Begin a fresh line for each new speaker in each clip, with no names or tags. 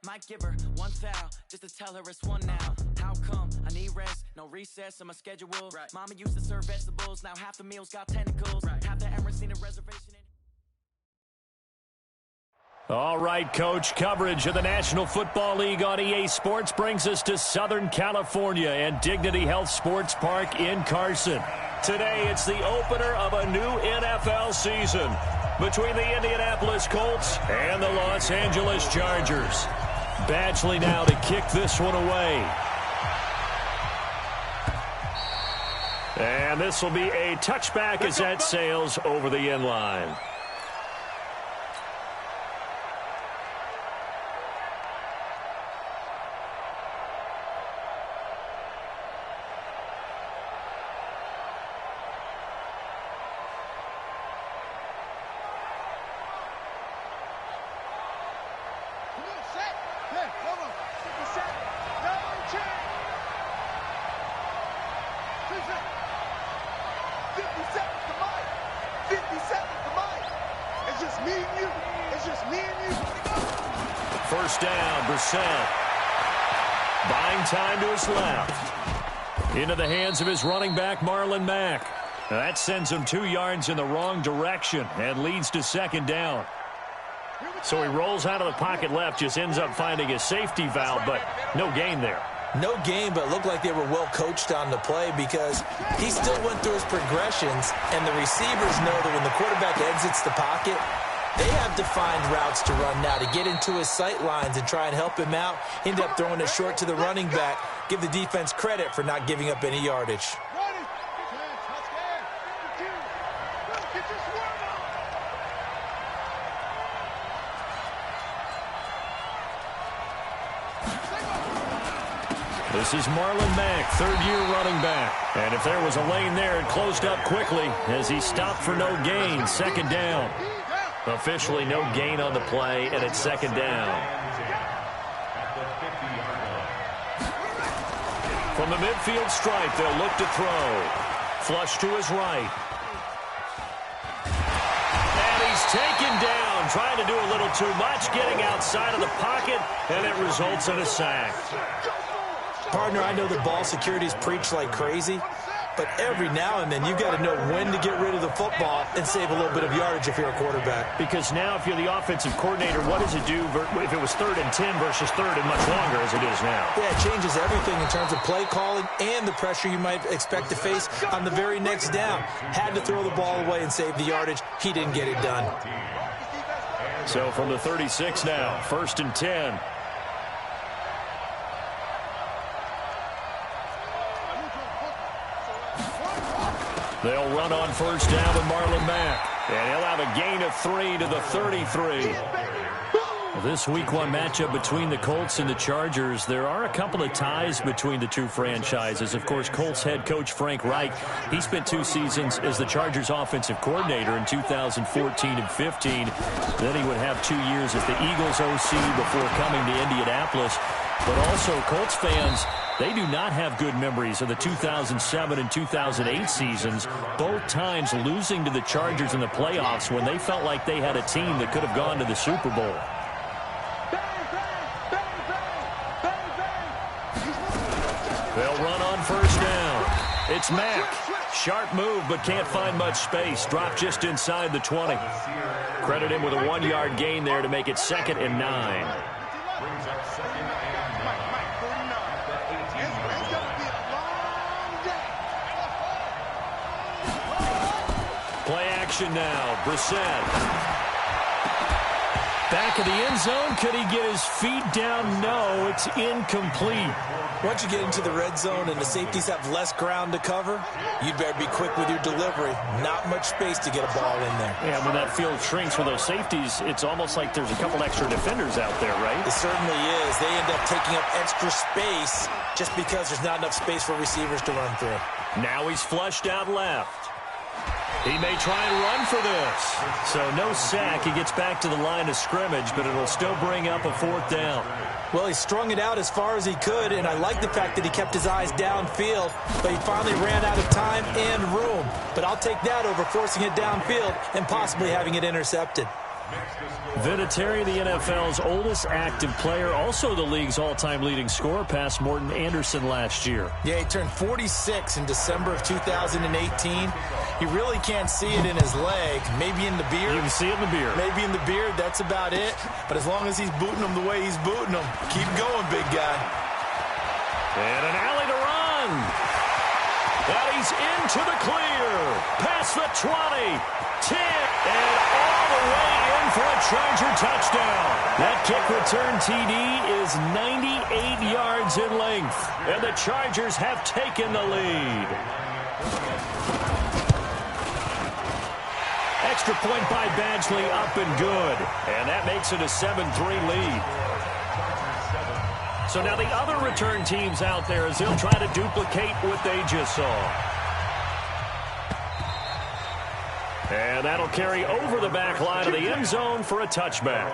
Might give her one foul just to tell her it's one now. How come I need rest? No recess in my schedule. Right. Mama used to serve vegetables. Now half the meals got tentacles. Right. Half the Emirates need a reservation.
All right, Coach, coverage of the National Football League on EA Sports brings us to Southern California and Dignity Health Sports Park in Carson. Today, it's the opener of a new NFL season between the Indianapolis Colts and the Los Angeles Chargers. Badgley now to kick this one away. And this will be a touchback as that sails over the end line. First down, Brissett. Buying time to his left. Into the hands of his running back, Marlon Mack. That sends him 2 yards in the wrong direction and leads to second down. So he rolls out of the pocket left, just ends up finding a safety valve, but no gain there.
No gain, but it looked like they were well coached on the play because he still went through his progressions, and the receivers know that when the quarterback exits the pocket, they have defined routes to run now to get into his sight lines and try and help him out. End up throwing it short to the running back. Give the defense credit for not giving up any yardage.
This is Marlon Mack, third-year running back. And if there was a lane there, it closed up quickly as he stopped for no gain. Second down. Officially no gain on the play, and it's second down. From the midfield stripe, they'll look to throw. Flush to his right. And he's taken down, trying to do a little too much, getting outside of the pocket, and it results in a sack.
Partner, I know the ball security is preached like crazy, but every now and then you've got to know when to get rid of the football and save a little bit of yardage if you're a quarterback.
Because now if you're the offensive coordinator, what does it do if it was 3rd and 10 versus 3rd and much longer as it is now?
Yeah, it changes everything in terms of play calling and the pressure you might expect to face on the very next down. Had to throw the ball away and save the yardage. He didn't get it done.
So from the 36 now, 1st and 10. They'll run on first down with Marlon Mack. And he'll have a gain of 3 to the 33. This Week 1 matchup between the Colts and the Chargers, there are a couple of ties between the two franchises. Of course, Colts head coach Frank Reich, he spent 2 seasons as the Chargers offensive coordinator in 2014 and 15. Then he would have 2 years as the Eagles OC before coming to Indianapolis. But also, Colts fans, they do not have good memories of the 2007 and 2008 seasons, both times losing to the Chargers in the playoffs when they felt like they had a team that could have gone to the Super Bowl. They'll run on first down. It's Mack. Sharp move, but can't find much space. Dropped just inside the 20. Credit him with a 1-yard gain there to make it 2nd and 9. Play action now. Brissett. Back of the end zone. Could he get his feet down? No, it's incomplete.
Once you get into the red zone and the safeties have less ground to cover, you'd better be quick with your delivery. Not much space to get a ball in there.
Yeah, when that field shrinks with those safeties, it's almost like there's a couple extra defenders out there, right?
It certainly is. They end up taking up extra space just because there's not enough space for receivers to run through.
Now he's flushed out left. He may try and run for this. So no sack. He gets back to the line of scrimmage, but it'll still bring up a 4th down.
Well, he strung it out as far as he could, and I like the fact that he kept his eyes downfield, but he finally ran out of time and room. But I'll take that over forcing it downfield and possibly having it intercepted.
Vinatieri, the NFL's oldest active player, also the league's all-time leading scorer, past Morton Anderson last year.
Yeah, he turned 46 in December of 2018. He really can't see it in his leg, maybe in the beard.
You can see it in the beard.
Maybe in the beard, that's about it. But as long as he's booting him the way he's booting him, keep going, big guy.
And an alley to run. And he's into the clear. Past the 20, 10, and all the way in for a Charger touchdown. That kick return TD is 98 yards in length. And the Chargers have taken the lead. Extra point by Badgley, up and good. And that makes it a 7-3 lead. So now the other return teams out there as they'll try to duplicate what they just saw. And that'll carry over the back line of the end zone for a touchback.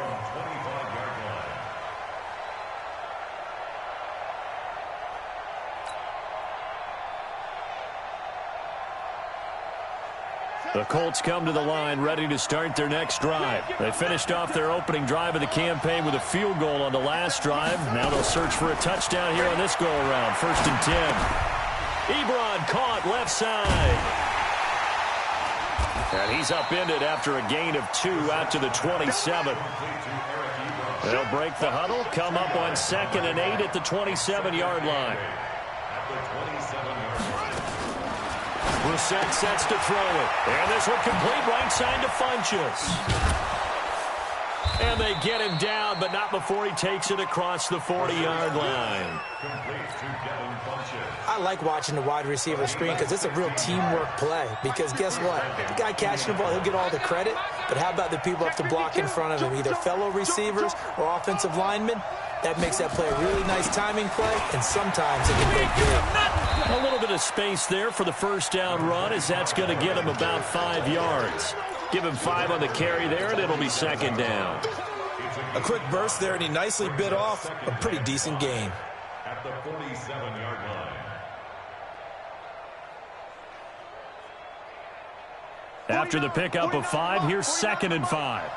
The Colts come to the line ready to start their next drive. They finished off their opening drive of the campaign with a field goal on the last drive. Now they'll search for a touchdown here on this go-around. 1st and 10. Ebron caught left side. And he's upended after a gain of 2 out to the 27. They'll break the huddle, come up on 2nd and 8 at the 27-yard line. Brissett sets to throw it. And this will complete right side to Funchess. And they get him down, but not before he takes it across the 40-yard line.
I like watching the wide receiver screen because it's a real teamwork play. Because guess what? The guy catching the ball, he'll get all the credit. But how about the people up to block in front of him, either fellow receivers or offensive linemen? That makes that play a really nice timing play, and sometimes it can break big.
A little bit of space there for the first down run, as that's going to get him about 5 yards. Give him 5 on the carry there, and it'll be 2nd down.
A quick burst there, and he nicely bit off a pretty decent gain.
At the 47-yard line.
After the pickup of 5, here's 2nd and 5.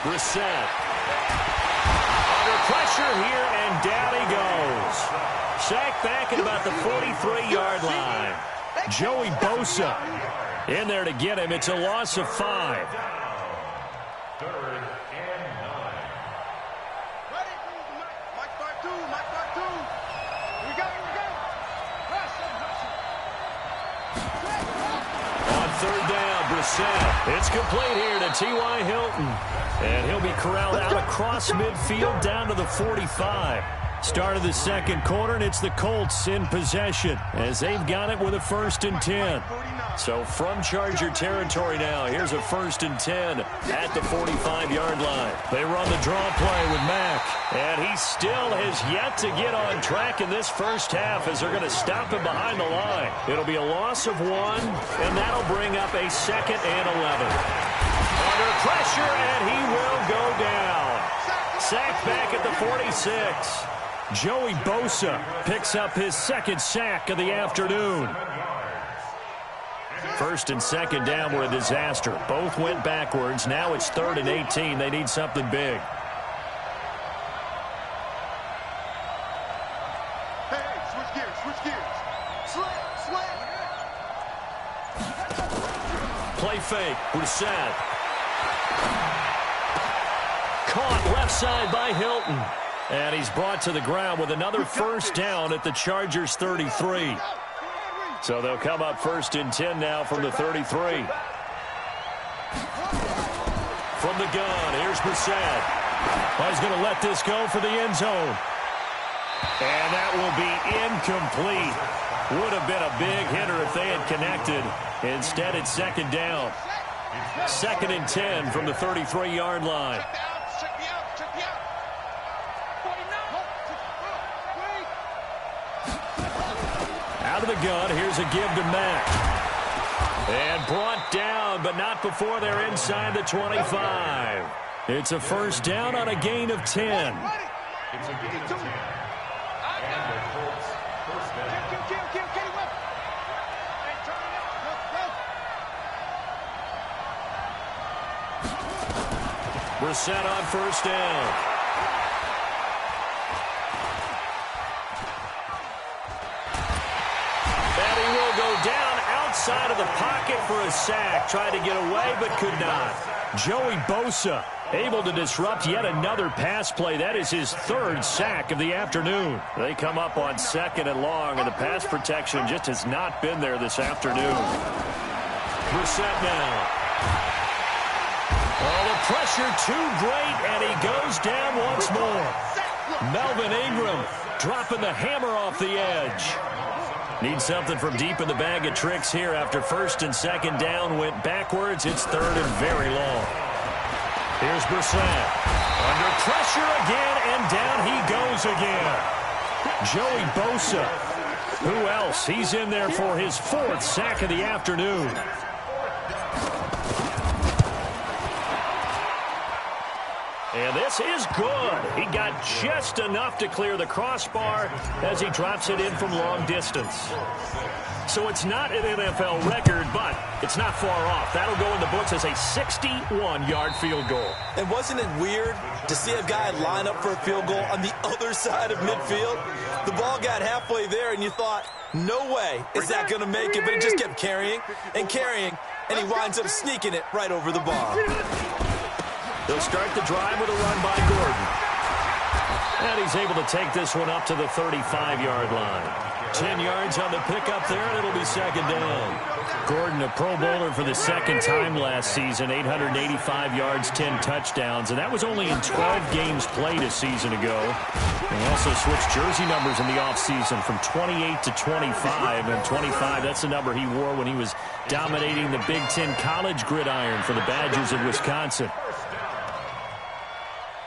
Brissett. Under pressure here, and down he goes. Sacked back at about the 43-yard line. Joey Bosa in there to get him. It's a loss of 5.
3rd and 9.
Ready? Mike 5-2. Mike 5-2. Here we go.
On 3rd down, Brissett. It's complete here to T.Y. Hilton. And he'll be corralled out across midfield down to the 45. Start of the 2nd quarter, and it's the Colts in possession as they've got it with a 1st and 10. So from Charger territory now, here's a 1st and 10 at the 45-yard line. They run the draw play with Mack, and he still has yet to get on track in this first half as they're going to stop him behind the line. It'll be a loss of 1, and that'll bring up a 2nd and 11. Under pressure, and he will go down. Sacked back at the 46. Joey Bosa picks up his 2nd sack of the afternoon. 1st and 2nd down were a disaster. Both went backwards. Now it's 3rd and 18. They need something big.
Hey, switch gears. Slant.
Play fake. Brissett. Caught left side by Hilton. And he's brought to the ground with another 1st down at the Chargers' 33. So they'll come up 1st and 10 now from the 33. From the gun, here's Brissett. He's going to let this go for the end zone. And that will be incomplete. Would have been a big hitter if they had connected. Instead, it's 2nd down. 2nd and 10 from the 33-yard line. Out of the gun, here's a give to Mack. And brought down, but not before they're inside the 25. It's a 1st down on a gain of 10.
It's a gain of 10. And the Colts, first down.
Get him up. Hey, turn it up. Go.
Brissett on first down. And he will go down outside of the pocket for a sack. Tried to get away, but could not. Joey Bosa able to disrupt yet another pass play. That is his third sack of the afternoon. They come up on 2nd and long, and the pass protection just has not been there this afternoon. Brissett now. Oh, the pressure too great, and he goes down once more. Melvin Ingram dropping the hammer off the edge. Needs something from deep in the bag of tricks here after 1st and 2nd down went backwards. It's 3rd and very long. Here's Brissett. Under pressure again, and down he goes again. Joey Bosa. Who else? He's in there for his 4th sack of the afternoon. And this is good. He got just enough to clear the crossbar as he drops it in from long distance. So it's not an NFL record, but it's not far off. That'll go in the books as a 61-yard field goal.
And wasn't it weird to see a guy line up for a field goal on the other side of midfield? The ball got halfway there, and you thought, no way is that going to make it, but it just kept carrying and carrying, and he winds up sneaking it right over the bar.
They'll start the drive with a run by Gordon. And he's able to take this one up to the 35-yard line. 10 yards on the pickup there, and it'll be 2nd down. Gordon, a Pro Bowler for the 2nd time last season, 885 yards, 10 touchdowns, and that was only in 12 games played a season ago. He also switched jersey numbers in the offseason from 28 to 25, and 25, that's the number he wore when he was dominating the Big Ten college gridiron for the Badgers of Wisconsin.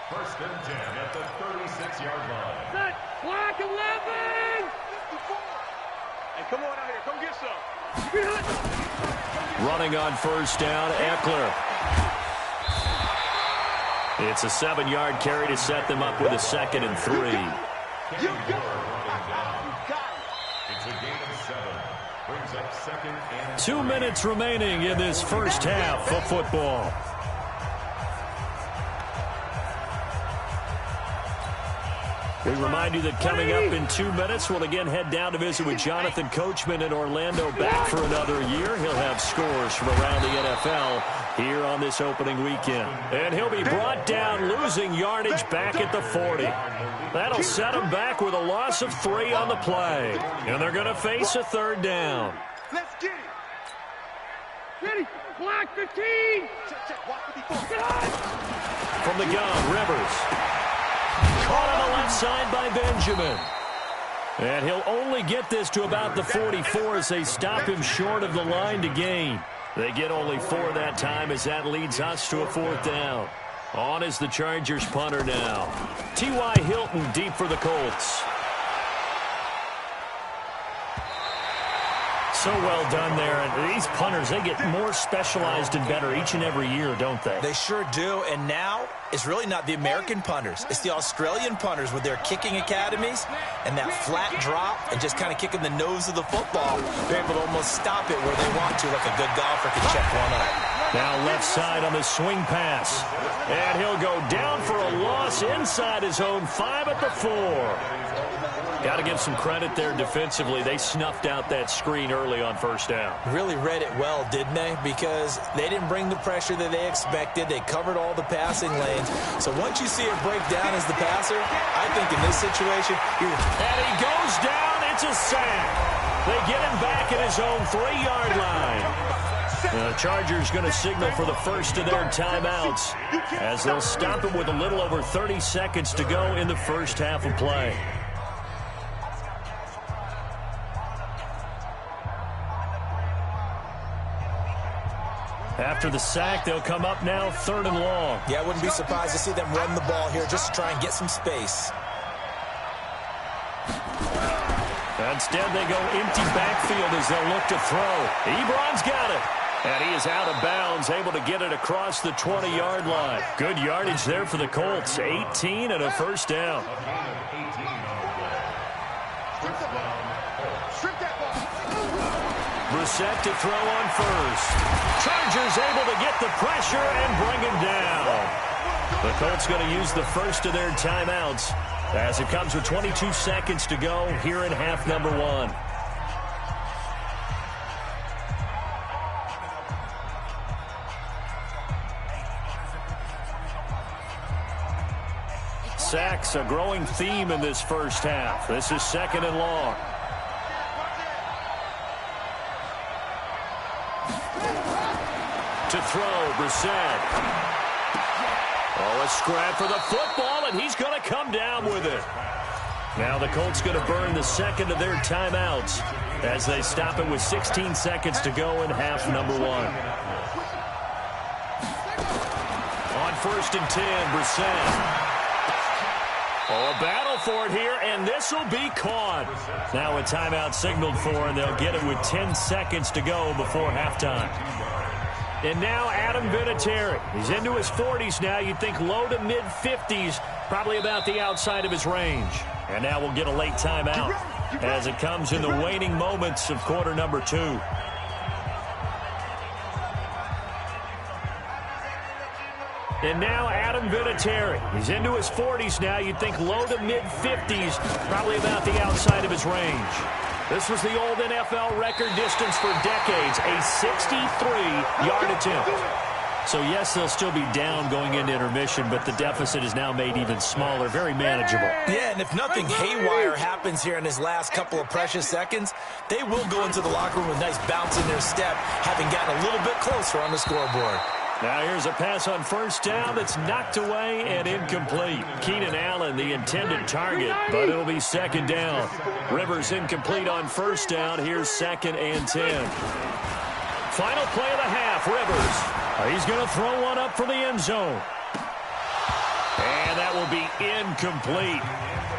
1st and 10 at the 36-yard line.
Set. Black 11. Hey, come on out here. Come get some.
Running on 1st down, Eckler. It's a 7-yard carry to set them up with a 2nd and 3.
It's a gain of 7. Brings up 2nd and
2 minutes remaining in this first half of football. We remind you that coming up in 2 minutes, we'll again head down to visit with Jonathan Coachman in Orlando, back for another year. He'll have scores from around the NFL here on this opening weekend. And he'll be brought down, losing yardage back at the 40. That'll set him back with a loss of 3 on the play. And they're going to face a 3rd down.
Let's get it. Get it. Black 15. Check. Watch 54.
From the gun, Rivers. Caught on the left side by Benjamin. And he'll only get this to about the 44 as they stop him short of the line to gain. They get only 4 that time as that leads us to a 4th down. On is the Chargers punter now. T.Y. Hilton deep for the Colts. So well done there. And these punters, they get more specialized and better each and every year, don't they?
They sure do. And now it's really not the American punters. It's the Australian punters with their kicking academies and that flat drop and just kind of kicking the nose of the football. They're able to almost stop it where they want to, like a good golfer can check one up.
Now left side on the swing pass. And he'll go down for a loss inside his own 5 at the 4. Got to give some credit there defensively. They snuffed out that screen early on 1st down.
Really read it well, didn't they? Because they didn't bring the pressure that they expected. They covered all the passing lanes. So once you see it break down as the passer, I think in this situation,
and he goes down. It's a sack. They get him back at his own 3-yard line. The Chargers going to signal for the first of their timeouts as they'll stop him with a little over 30 seconds to go in the first half of play. After the sack, they'll come up now 3rd and long.
Yeah, I wouldn't be surprised to see them run the ball here just to try and get some space.
Instead, they go empty backfield as they'll look to throw. Ebron's got it. And he is out of bounds, able to get it across the 20-yard line. Good yardage there for the Colts. 18 and a 1st down. Brissett to throw on first. Chargers able to get the pressure and bring him down. The Colts going to use the first of their timeouts as it comes with 22 seconds to go here in half number one. Sacks, a growing theme in this first half. This is second and long. To throw, Brissett. Oh, a scrap for the football, and he's going to come down with it. Now the Colts going to burn the second of their timeouts as they stop it with 16 seconds to go in half number one. On 1st and 10, Brissett. Oh, a battle for it here, and this will be caught. Now a timeout signaled for, and they'll get it with 10 seconds to go before halftime. And now Adam Vinatieri. He's into his 40s now. You'd think low to mid-50s, probably about the outside of his range. And now we'll get a late timeout as it comes in the waning moments of quarter number 2. And now Adam Vinatieri. He's into his 40s now. You'd think low to mid-50s, probably about the outside of his range. This was the old NFL record distance for decades, a 63-yard attempt. So, yes, they'll still be down going into intermission, but the deficit is now made even smaller, very manageable.
Yeah, and if nothing haywire happens here in his last couple of precious seconds, they will go into the locker room with a nice bounce in their step, having gotten a little bit closer on the scoreboard.
Now here's a pass on first down that's knocked away and incomplete. Keenan Allen, the intended target, but it'll be second down. Rivers incomplete on first down. Here's 2nd and 10. Final play of the half, Rivers. He's going to throw one up for the end zone. And that will be incomplete.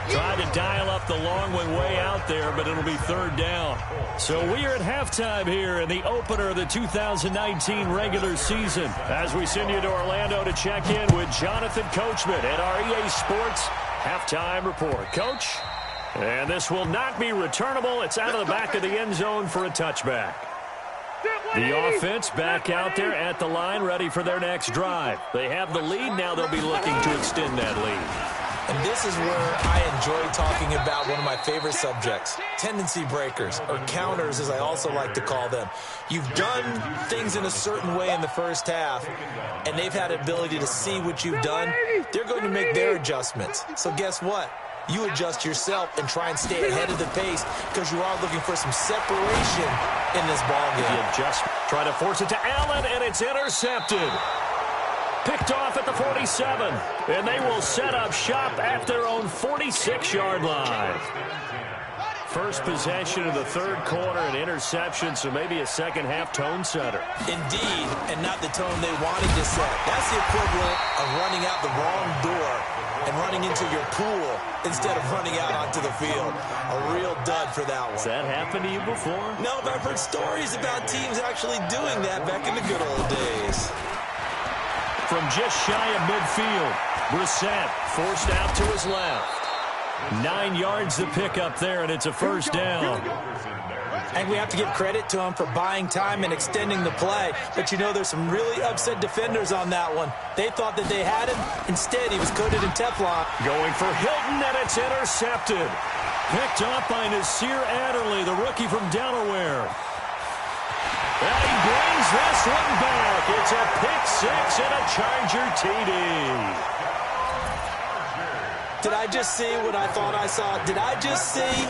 Tried to dial up the long one way out there, but it'll be 3rd down. So we are at halftime here in the opener of the 2019 regular season as we send you to Orlando to check in with Jonathan Coachman at our EA Sports Halftime Report. Coach, and this will not be returnable. It's out of the back of the end zone for a touchback. The offense back out there at the line, ready for their next drive. They have the lead. Now they'll be looking to extend that lead.
And this is where I enjoy talking about one of my favorite subjects, tendency breakers, or counters as I also like to call them. You've done things in a certain way in the first half, and they've had the ability to see what you've done. They're going to make their adjustments. So guess what? You adjust yourself and try and stay ahead of the pace because you are looking for some separation in this ballgame.
The adjustment. Try to force it to Allen, and it's intercepted. Picked off at the 47, and they will set up shop at their own 46-yard line. First possession of the third quarter, an interception, so maybe a second-half tone setter.
Indeed, and not the tone they wanted to set. That's the equivalent of running out the wrong door and running into your pool instead of running out onto the field. A real dud for that one.
Has that happened to you before?
No, but I've heard stories about teams actually doing that back in the good old days.
From just shy of midfield, Brissett forced out to his left. 9 yards to pick up there, and it's a first down.
And we have to give credit to him for buying time and extending the play. But, you know, there's some really upset defenders on that one. They thought that they had him. Instead, he was coated in Teflon.
Going for Hilton, and it's intercepted. Picked off by Nasir Adderley, the rookie from Delaware. And he brings this one back. It's a pick six and a Charger TD.
Did I just see what I thought I saw? Did I just see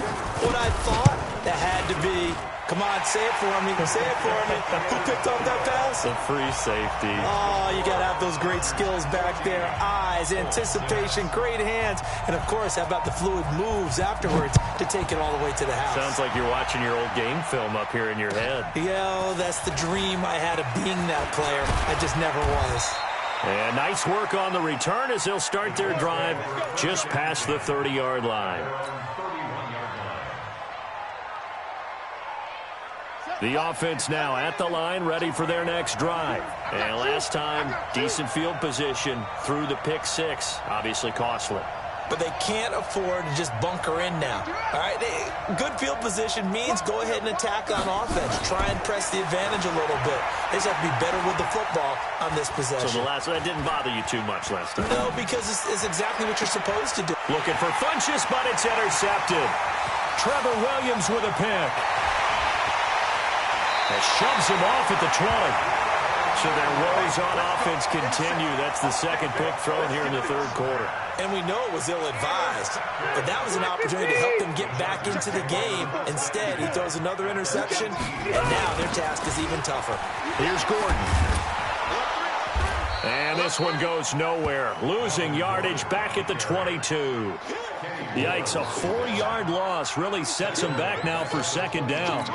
what I thought? That had to be. Come on, say it for me. Say it for me. Who picked up that pass?
The free safety.
Oh, you got to have those great skills back there. Eyes, anticipation, great hands. And, of course, how about the fluid moves afterwards to take it all the way to the house?
Sounds like you're watching your old game film up here in your head.
Yo, that's the dream I had of being that player. I just never was.
And nice work on the return as they'll start their drive just past the 30-yard line. The offense now at the line, ready for their next drive. And last time, decent field position through the pick six. Obviously costly.
but they can't afford to just bunker in now. All right, good field position means go ahead and attack on offense. Try and press the advantage a little bit. They just have to be better with the football on this possession.
So that didn't bother you too much last time?
No, because it's exactly what you're supposed to do.
Looking for Funchess, but it's intercepted. Trevor Williams with a pick. That shoves him off at the 20. So their woes on offense continue. That's the second pick thrown here in the third quarter.
And we know it was ill-advised, but that was an opportunity to help them get back into the game. Instead, he throws another interception, and now their task is even tougher.
Here's Gordon. And this one goes nowhere. Losing yardage back at the 22. Yikes, a 4-yard loss really sets them back now for second down.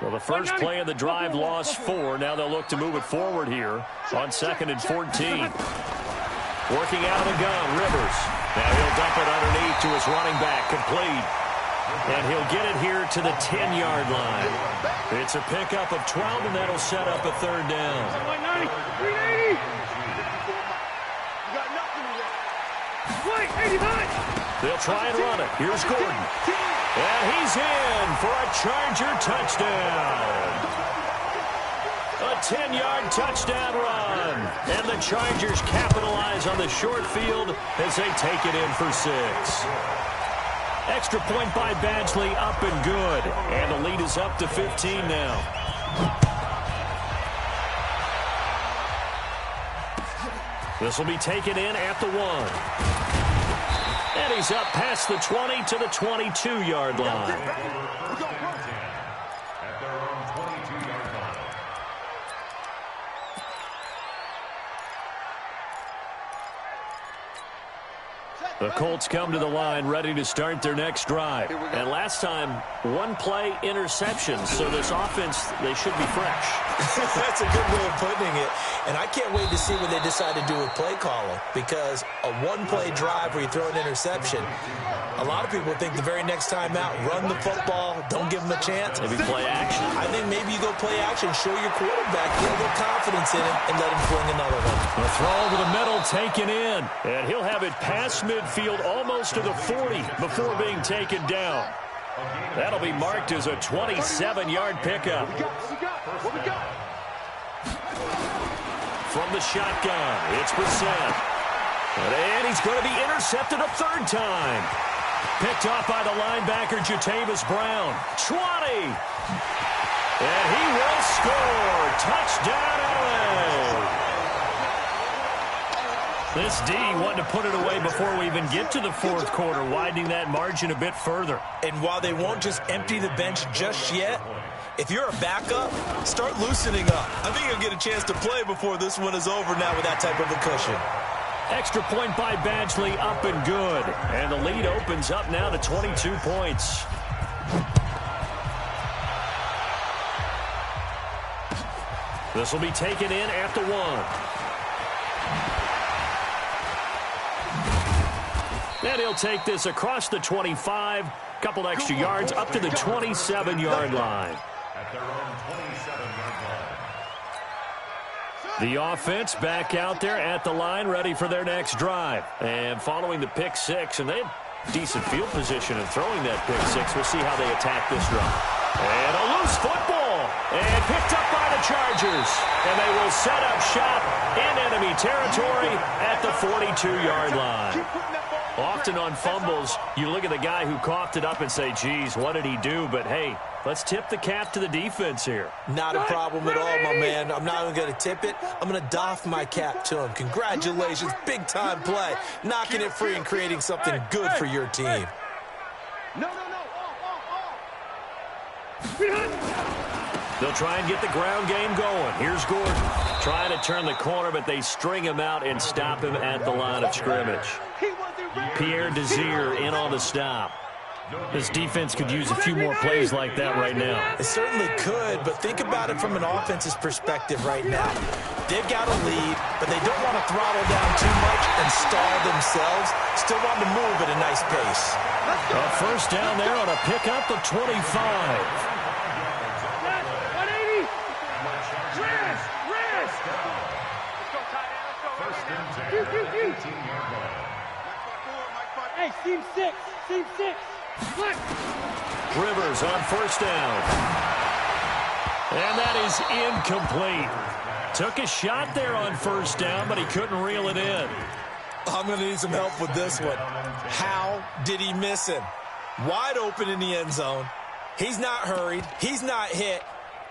Well, the first play of the drive lost 4. Now they'll look to move it forward here on 2nd and 14. Working out of the gun, Rivers. Now he'll dump it underneath to his running back, complete. And he'll get it here to the 10-yard line. It's a pickup of 12, and that'll set up a third down. They'll try and run it. Here's Gordon. And he's in for a Charger touchdown. A 10-yard touchdown run. And the Chargers capitalize on the short field as they take it in for 6. Extra point by Badgley, up and good. And the lead is up to 15 now. This will be taken in at the 1. And he's up past the 20 to the 22-yard line.
At their own 22-yard line.
The Colts come to the line ready to start their next drive. And last time, 1 play interception. So this offense, they should be fresh.
That's a good way of putting it. And I can't wait to see what they decide to do with play calling, because a 1-play drive where you throw an interception, a lot of people think the very next time out, run the football, don't give them a chance.
Maybe play action.
I think maybe you go play action, show your quarterback, get a little confidence in him, and let him fling another one.
The throw over the middle, taken in. And he'll have it past midfield almost to the 40 before being taken down. That'll be marked as a 27-yard pickup. From the shotgun, it's Brissett. And he's going to be intercepted a 3rd time. Picked off by the linebacker, Jatavis Brown. 20. And he will score. Touchdown, LA. This D wanted to put it away before we even get to the 4th quarter, widening that margin a bit further.
And while they won't just empty the bench just yet, if you're a backup, start loosening up. I think you'll get a chance to play before this one is over now with that type of a cushion.
Extra point by Badgley, up and good. And the lead opens up now to 22 points. This will be taken in at the 1. And he'll take this across the 25, couple extra yards up to the 27-yard line.
At their own 27-yard line.
The offense back out there at the line, ready for their next drive. And following the pick 6, and they have decent field position in throwing that pick 6. We'll see how they attack this drive. And a loose football. And picked up by the Chargers. And they will set up shop in enemy territory at the 42-yard line. Often on fumbles, you look at the guy who coughed it up and say, geez, what did he do? But, hey, let's tip the cap to the defense here.
Not a problem at all, my man. I'm not even going to tip it. I'm going to doff my cap to him. Congratulations. Big-time play. Knocking it free and creating something good for your team.
No.
They'll try and get the ground game going. Here's Gordon. Trying to turn the corner, but they string him out and stop him at the line of scrimmage. Pierre Desir in on the stop. This defense could use a few more plays like that right now.
It certainly could, but think about it from an offense's perspective right now. They've got a lead, but they don't want to throttle down too much and stall themselves. Still want to move at a nice pace.
A first down there on a pickup of 25.
180. Rest.
First and 10. 18-yard line.
Rivers on first down. And that is incomplete. Took a shot there on first down, but he couldn't reel it in.
I'm going to need some help with this one. How did he miss him? Wide open in the end zone. He's not hurried. He's not hit.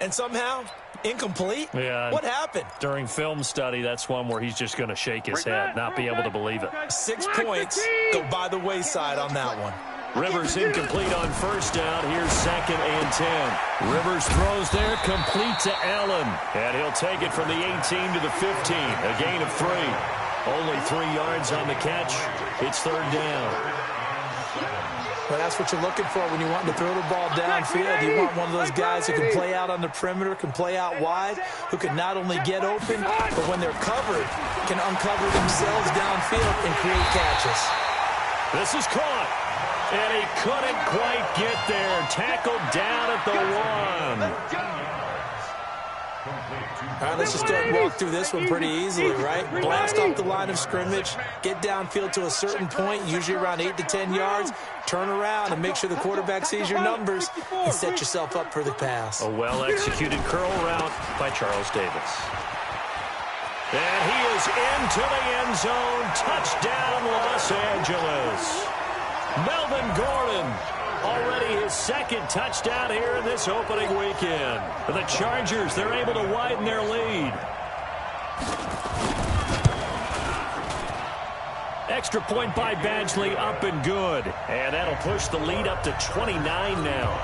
And somehow, incomplete?
Yeah.
What happened?
During film study, that's one where he's just going to shake his head, not be able to believe it.
6 points go by the wayside on that one.
Rivers incomplete on first down. Here's 2nd and 10. Rivers throws there, complete to Allen. And he'll take it from the 18 to the 15. A gain of 3. Only 3 yards on the catch. It's 3rd down.
Well, that's what you're looking for when you want to throw the ball downfield. You want one of those guys who can play out on the perimeter, can play out wide, who can not only get open, but when they're covered, can uncover themselves downfield and create catches.
This is caught. And he couldn't quite get there. Tackled down at the 1.
All right, let's just walk through this one pretty easily, right? Blast off the line of scrimmage, get downfield to a certain point, usually around 8 to 10 yards, turn around and make sure the quarterback sees your numbers and set yourself up for the pass.
A well-executed curl route by Charles Davis. And he is into the end zone. Touchdown, Los Angeles. Melvin Gordon, already his 2nd touchdown here in this opening weekend. The Chargers, they're able to widen their lead. Extra point by Badgley, up and good. And that'll push the lead up to 29 now.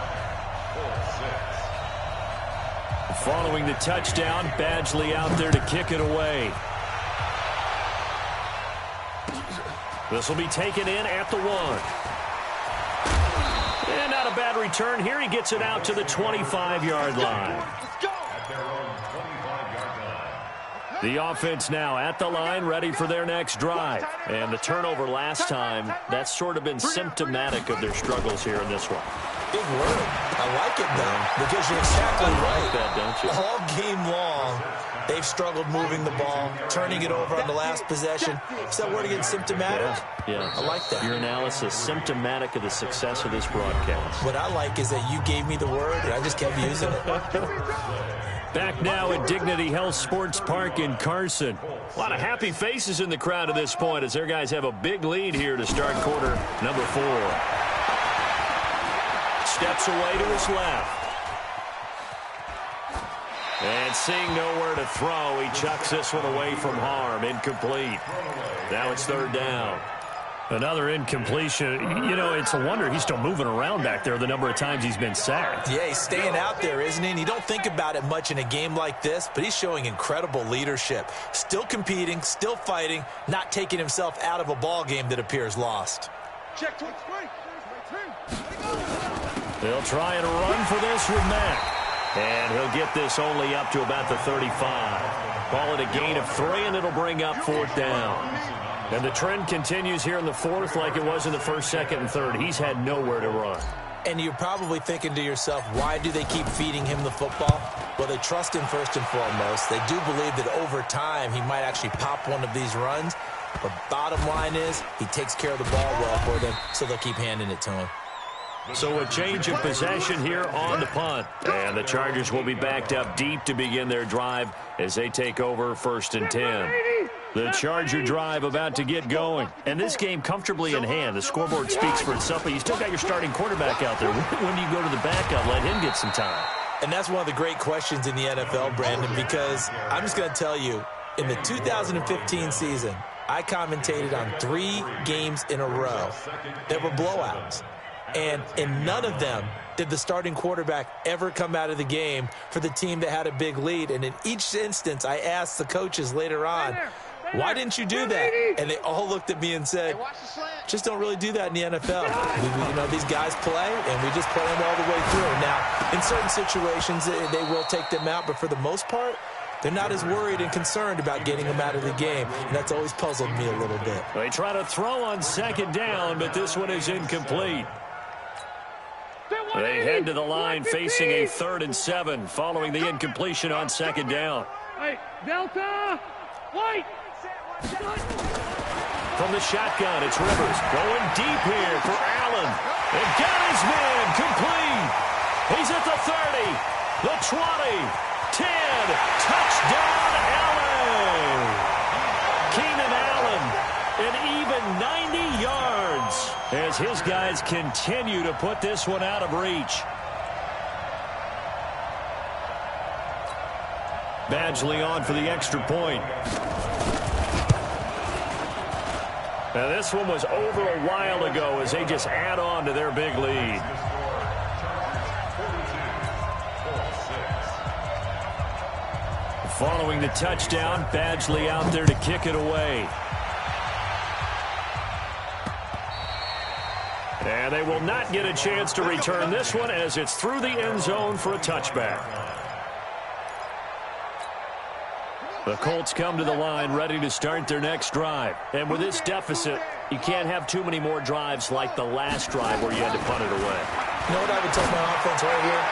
Following the touchdown, Badgley out there to kick it away. This will be taken in at the 1. And not a bad return here. He gets it out to the 25-yard line. The offense now at the line, ready for their next drive. And the turnover last time, that's sort of been symptomatic of their struggles here in this one.
Big word. I like it, though, because you're exactly right.
Like that, don't you?
All game long, they've struggled moving the ball, turning it over on the last possession. Is that word again, symptomatic?
Yeah.
I like that.
Your analysis, symptomatic of the success of this broadcast.
What I like is that you gave me the word, and I just kept using it.
Back now at Dignity Health Sports Park in Carson. A lot of happy faces in the crowd at this point as their guys have a big lead here to start quarter number 4. Steps away to his left. And seeing nowhere to throw, he chucks this one away from harm. Incomplete. Now it's 3rd down. Another incompletion. You know, it's a wonder he's still moving around back there the number of times he's been sacked.
Yeah, he's staying out there, isn't he? And you don't think about it much in a game like this, but he's showing incredible leadership. Still competing, still fighting, not taking himself out of a ball game that appears lost.
Check to its right.
They'll try and run for this with Mack. And he'll get this only up to about the 35. Call it a gain of 3, and it'll bring up 4th down. And the trend continues here in the 4th like it was in the 1st, 2nd, and 3rd. He's had nowhere to run.
And you're probably thinking to yourself, why do they keep feeding him the football? Well, they trust him first and foremost. They do believe that over time he might actually pop one of these runs. But bottom line is he takes care of the ball well for them, so they'll keep handing it to him.
So a change of possession here on the punt. And the Chargers will be backed up deep to begin their drive as they take over 1st and 10. The Charger drive about to get going. And this game comfortably in hand. The scoreboard speaks for itself, but you still got your starting quarterback out there. When do you go to the backup? Let him get some time.
And that's one of the great questions in the NFL, Brandon, because I'm just going to tell you, in the 2015 season, I commentated on 3 games in a row. There were blowouts. And in none of them did the starting quarterback ever come out of the game for the team that had a big lead. And in each instance, I asked the coaches later on, why didn't you do that? And they all looked at me and said, just don't really do that in the NFL. You know, these guys play, and we just play them all the way through. Now, in certain situations, they will take them out, but for the most part, they're not as worried and concerned about getting them out of the game, and that's always puzzled me a little bit.
They try to throw on 2nd down, but this one is incomplete. They head to the line facing a 3rd and 7 following the incompletion on 2nd down.
Hey, Delta! White!
From the shotgun, it's Rivers going deep here for Allen. Allen. And got his man complete. He's at the 30, the 20, 10. Touchdown, LA. Keenan Allen, an even 90 yards as his guys continue to put this one out of reach. Badgley on for the extra point. Now this one was over a while ago as they just add on to their big lead. Following the touchdown, Badgley out there to kick it away. And they will not get a chance to return this one as it's through the end zone for a touchback. The Colts come to the line ready to start their next drive. And with this deficit, you can't have too many more drives like the last drive where you had to punt it away.
You know what I would tell my offense right here?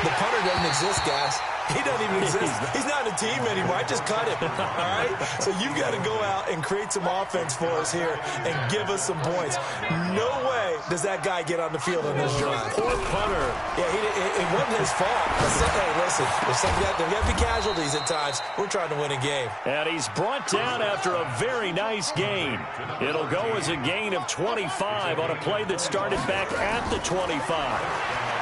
The punter doesn't exist, guys. He doesn't even exist. He's not in a team anymore. I just cut him, all right? So you've got to go out and create some offense for us here and give us some points. No way does that guy get on the field on this drive.
Poor punter.
Yeah, it wasn't his fault. Hey, listen, there got to be casualties at times. We're trying to win a game.
And he's brought down after a very nice gain. It'll go as a gain of 25 on a play that started back at the 25.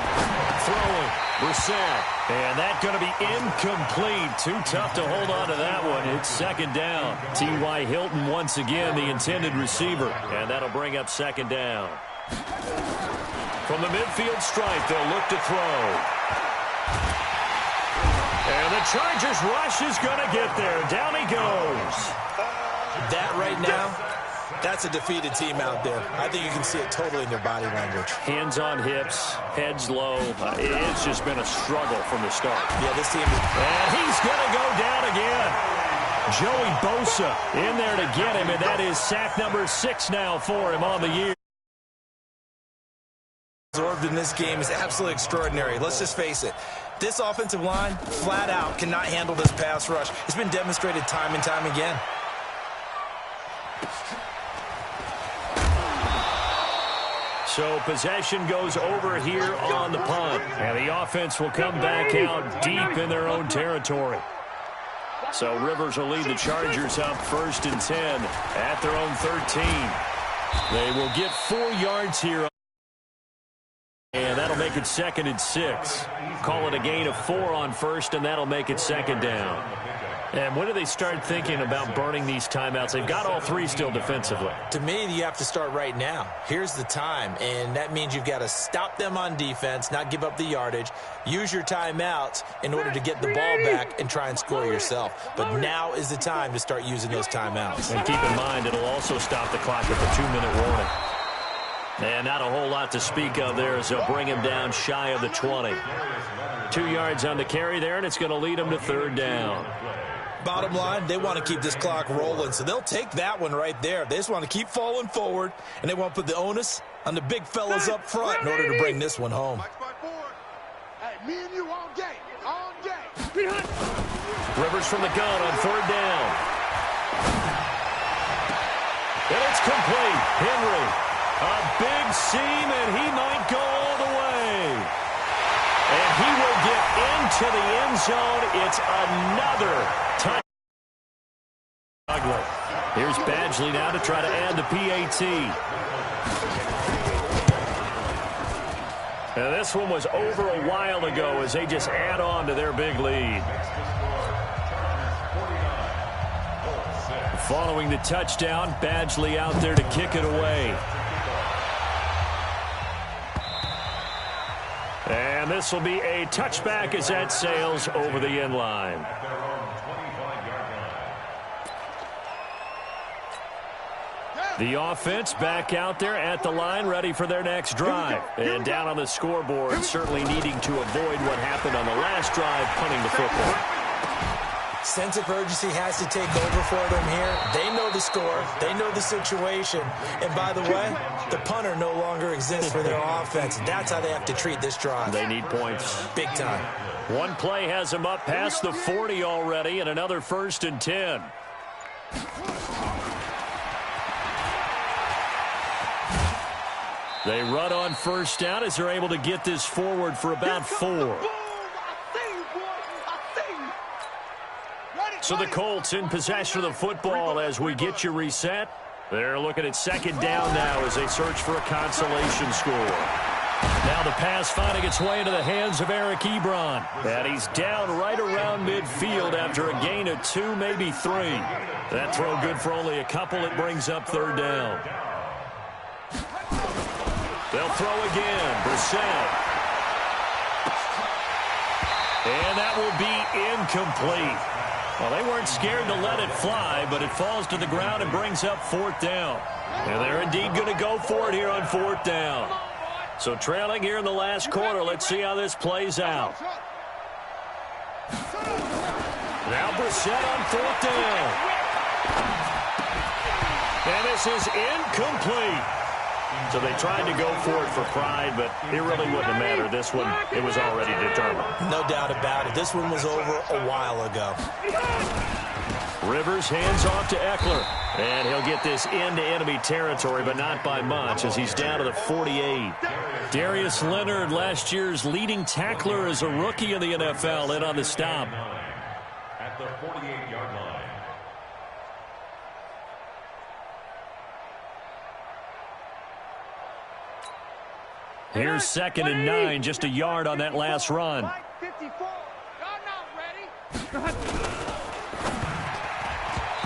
Throwing, Brissett, and that's going to be incomplete. Too tough to hold on to that one. It's second down. T.Y. Hilton once again the intended receiver, and that'll bring up second down. From the midfield stripe, they'll look to throw. And the Chargers rush is going to get there. Down he goes.
That right now, that's a defeated team out there. I think you can see it totally in their body language.
Hands on hips, heads low. It's just been a struggle from the start.
Yeah, this team is...
And he's going to go down again. Joey Bosa in there to get him, and that is sack number 6 now for him on the year.
Absorbed in this game is absolutely extraordinary. Let's just face it. This offensive line, flat out, cannot handle this pass rush. It's been demonstrated time and time again.
So possession goes over here on the punt. And the offense will come back out deep in their own territory. So Rivers will lead the Chargers up 1st and 10 at their own 13. They will get 4 yards here. And that'll make it 2nd and 6. Call it a gain of 4 on 1st, and that'll make it 2nd down. And when do they start thinking about burning these timeouts? They've got all 3 still defensively.
To me, you have to start right now. Here's the time, and that means you've got to stop them on defense, not give up the yardage, use your timeouts in order to get the ball back and try and score yourself. But now is the time to start using those timeouts.
And keep in mind, it'll also stop the clock at the 2-minute warning. And not a whole lot to speak of there as they'll bring him down shy of the 20. 2 yards on the carry there, and it's going to lead him to 3rd down.
Bottom line, they want to keep this clock rolling, so they'll take that one right there. They just want to keep falling forward, and they want to put the onus on the big fellas up front in order to bring this one home.
Hey, me and you all day, all day.
Rivers from the gun on 3rd down. And it's complete. Henry, a big seam, and he might go all the way. And he will get into the end zone. It's another touchdown. Here's Badgley now to try to add the PAT. Now this one was over a while ago as they just add on to their big lead. Following the touchdown, Badgley out there to kick it away. And this will be a touchback as that sails over the end line. The offense back out there at the line, ready for their next drive. And down on the scoreboard, certainly needing to avoid what happened on the last drive, punting the football.
Sense of urgency has to take over for them here. They know the score. They know the situation. And by the way, the punter no longer exists for their offense. That's how they have to treat this drive.
They need points.
Big time.
One play has them up past the 40 already, and another 1st and 10. They run on first down as they're able to get this forward for about 4. So the Colts in possession of the football as we get you reset. They're looking at second down now as they search for a consolation score. Now the pass finding its way into the hands of Eric Ebron. And he's down right around midfield after a gain of 2, maybe 3. That throw good for only a couple. It brings up third down. They'll throw again. Brissett. And that will be incomplete. Well, they weren't scared to let it fly, but it falls to the ground and brings up fourth down. And they're indeed going to go for it here on fourth down. So trailing here in the last quarter, let's see how this plays out. Now Brissett on fourth down. And this is incomplete. So they tried to go for it for pride, but it really wouldn't have mattered. This one, it was already determined.
No doubt about it. This one was over a while ago.
Rivers hands off to Eckler. And he'll get this into enemy territory, but not by much as he's down to the 48. Darius Leonard, last year's leading tackler as a rookie in the NFL, in on the stop.
At the 48-yard line.
Here's 2nd and 9, just a yard on that last run.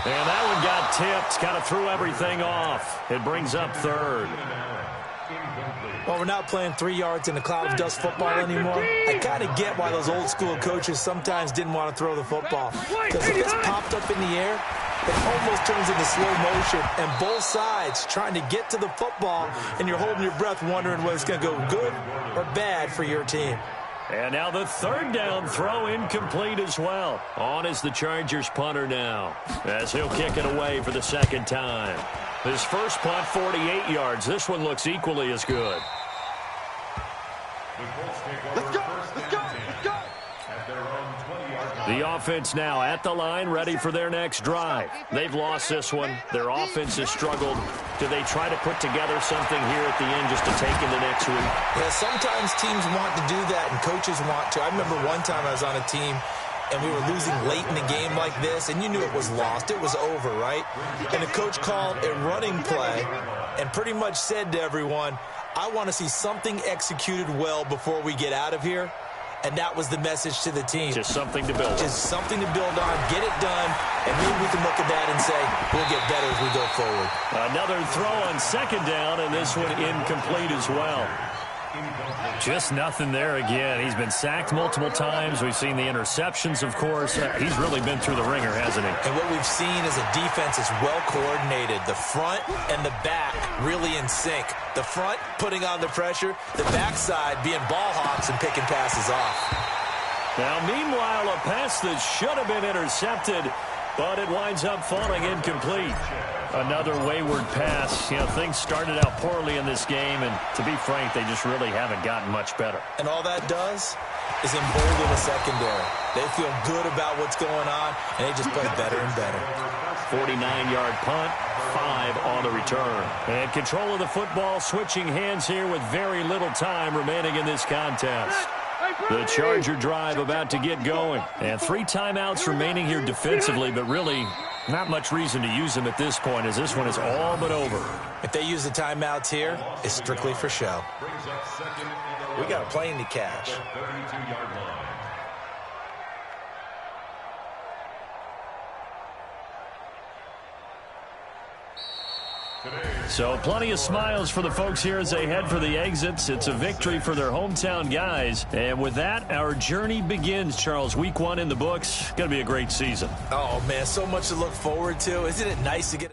And that one got tipped, kind of threw everything off. It brings up third.
Well, we're not playing 3 yards in a cloud of dust football anymore. I kind of get why those old school coaches sometimes didn't want to throw the football. Because if it's popped up in the air, it almost turns into slow motion. And both sides trying to get to the football, and you're holding your breath wondering whether it's going to go good or bad for your team.
And now the third down throw incomplete as well. On is the Chargers punter now, as he'll kick it away for the second time. His first punt, 48 yards. This one looks equally as good.
Let's go, let's go, let's go.
The offense now at the line, ready for their next drive. They've lost this one. Their offense has struggled. Do they try to put together something here at the end just to take into next week?
Yeah, sometimes teams want to do that and coaches want to. I remember one time I was on a team and we were losing late in the game like this, and you knew it was lost. It was over, right? And the coach called a running play and pretty much said to everyone, I want to see something executed well before we get out of here. And that was the message to the team.
Just something to build on.
Just something to build on, get it done, and maybe we can look at that and say, we'll get better as we go forward.
Another throw on second down, and this one incomplete as well. Just nothing there again. He's been sacked multiple times. We've seen the interceptions, of course. He's really been through the ringer, hasn't he?
And what we've seen is a defense that's well coordinated. The front and the back really in sync. The front putting on the pressure, the backside being ball hawks and picking passes off.
Now, meanwhile, a pass that should have been intercepted, but it winds up falling incomplete. Another wayward pass. You know, things started out poorly in this game, and to be frank, they just really haven't gotten much better.
And all that does is embolden the secondary. They feel good about what's going on, and they just play better and better.
49-yard punt, 5 on the return. And control of the football switching hands here with very little time remaining in this contest. The Charger drive about to get going. And 3 timeouts remaining here defensively, but really not much reason to use them at this point as this one is all but over.
If they use the timeouts here, it's strictly for show. We got a plane to catch.
So plenty of smiles for the folks here as they head for the exits. It's a victory for their hometown guys. And with that, our journey begins, Charles. Week 1 in the books. Going to be a great season.
Oh, man, so much to look forward to. Isn't it nice to get